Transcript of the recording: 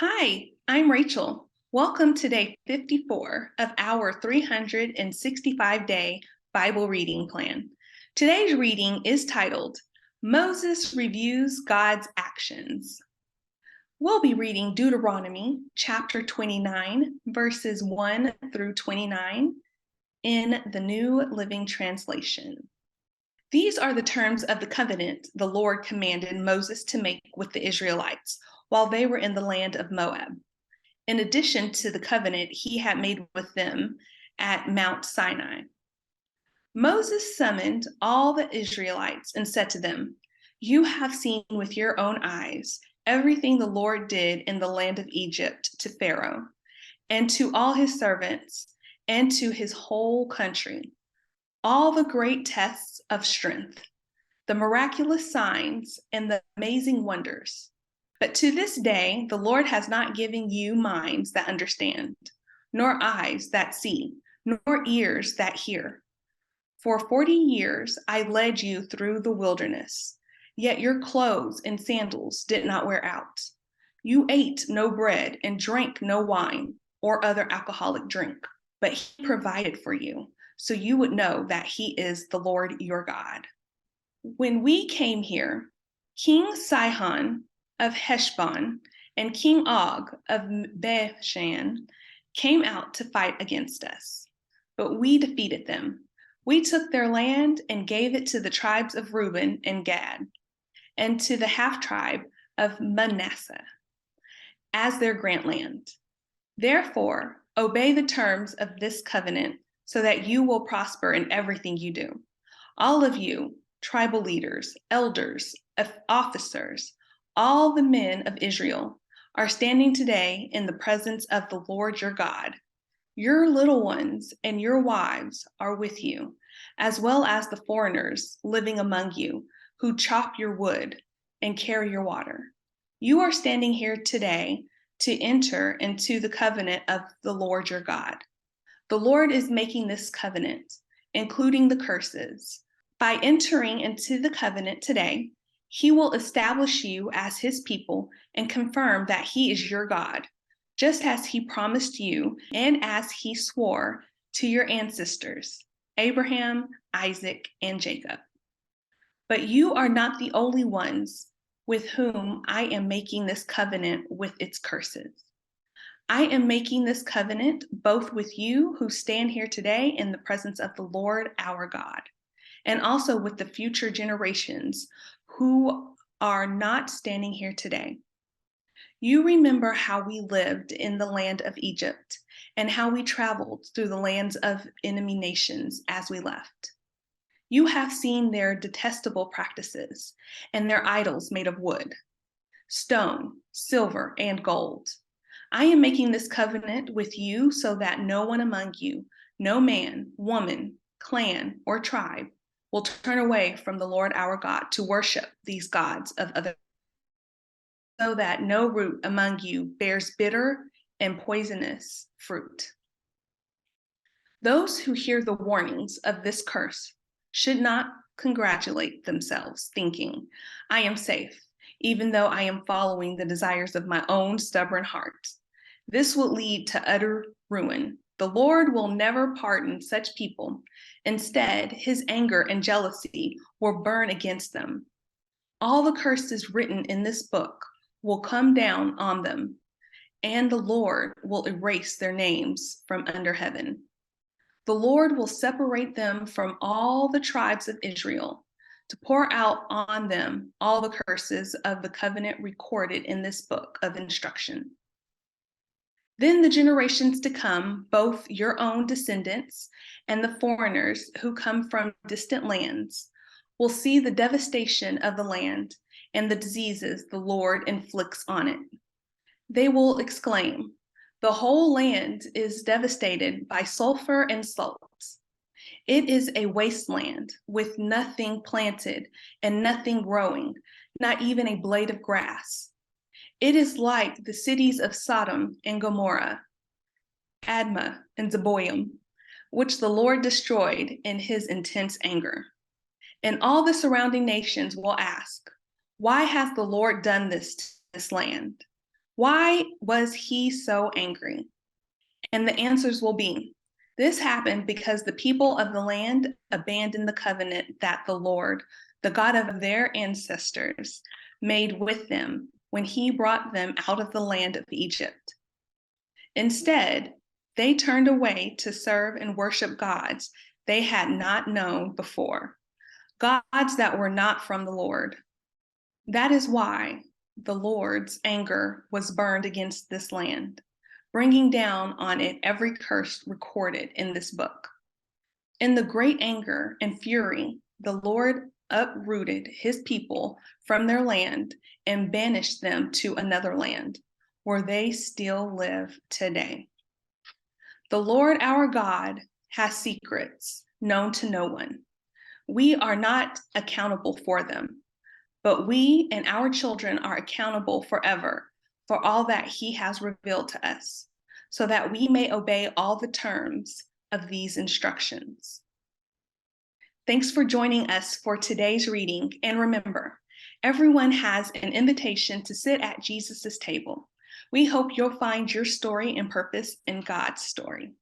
Hi, I'm Rachel. Welcome to day 54 of our 365-day Bible reading plan. Today's reading is titled, Moses Reviews God's Actions. We'll be reading Deuteronomy chapter 29, verses 1 through 29 in the New Living Translation. These are the terms of the covenant the Lord commanded Moses to make with the Israelites while they were in the land of Moab, in addition to the covenant he had made with them at Mount Sinai. Moses summoned all the Israelites and said to them, "You have seen with your own eyes everything the Lord did in the land of Egypt to Pharaoh, and to all his servants, and to his whole country, all the great tests of strength, the miraculous signs, and the amazing wonders. But to this day, the Lord has not given you minds that understand, nor eyes that see, nor ears that hear. For 40 years I led you through the wilderness, yet your clothes and sandals did not wear out. You ate no bread and drank no wine or other alcoholic drink, but he provided for you, so you would know that he is the Lord your God. When we came here, King Sihon of Heshbon and King Og of Bashan came out to fight against us, but we defeated them. We took their land and gave it to the tribes of Reuben and Gad, and to the half-tribe of Manasseh as their grant land. Therefore, obey the terms of this covenant so that you will prosper in everything you do. All of you, tribal leaders, elders, officers, all the men of Israel are standing today in the presence of the Lord your God. Your little ones and your wives are with you, as well as the foreigners living among you who chop your wood and carry your water. You are standing here today to enter into the covenant of the Lord your God. The Lord is making this covenant, including the curses. By entering into the covenant today, he will establish you as his people and confirm that he is your God, just as he promised you and as he swore to your ancestors, Abraham, Isaac, and Jacob. But you are not the only ones with whom I am making this covenant with its curses. I am making this covenant both with you who stand here today in the presence of the Lord our God, and also with the future generations who are not standing here today. You remember how we lived in the land of Egypt and how we traveled through the lands of enemy nations as we left. You have seen their detestable practices and their idols made of wood, stone, silver, and gold. I am making this covenant with you so that no one among you, no man, woman, clan, or tribe, will turn away from the Lord our God to worship these gods of other, so that no root among you bears bitter and poisonous fruit. Those who hear the warnings of this curse should not congratulate themselves, thinking, I am safe, even though I am following the desires of my own stubborn heart. This will lead to utter ruin. The Lord will never pardon such people. Instead, his anger and jealousy will burn against them. All the curses written in this book will come down on them, and the Lord will erase their names from under heaven. The Lord will separate them from all the tribes of Israel to pour out on them all the curses of the covenant recorded in this book of instruction. Then the generations to come, both your own descendants and the foreigners who come from distant lands, will see the devastation of the land and the diseases the Lord inflicts on it. They will exclaim, the whole land is devastated by sulfur and salts. It is a wasteland with nothing planted and nothing growing, not even a blade of grass. It is like the cities of Sodom and Gomorrah, Admah and Zeboim, which the Lord destroyed in his intense anger. And all the surrounding nations will ask, why has the Lord done this to this land? Why was he so angry? And the answers will be, this happened because the people of the land abandoned the covenant that the Lord, the God of their ancestors, made with them when he brought them out of the land of Egypt. Instead, they turned away to serve and worship gods they had not known before, gods that were not from the Lord. That is why the Lord's anger was burned against this land, bringing down on it every curse recorded in this book. In the great anger and fury, the Lord uprooted his people from their land and banished them to another land, where they still live today. The Lord our God has secrets known to no one. We are not accountable for them, but we and our children are accountable forever for all that he has revealed to us, so that we may obey all the terms of these instructions. Thanks for joining us for today's reading, and remember, everyone has an invitation to sit at Jesus' table. We hope you'll find your story and purpose in God's story.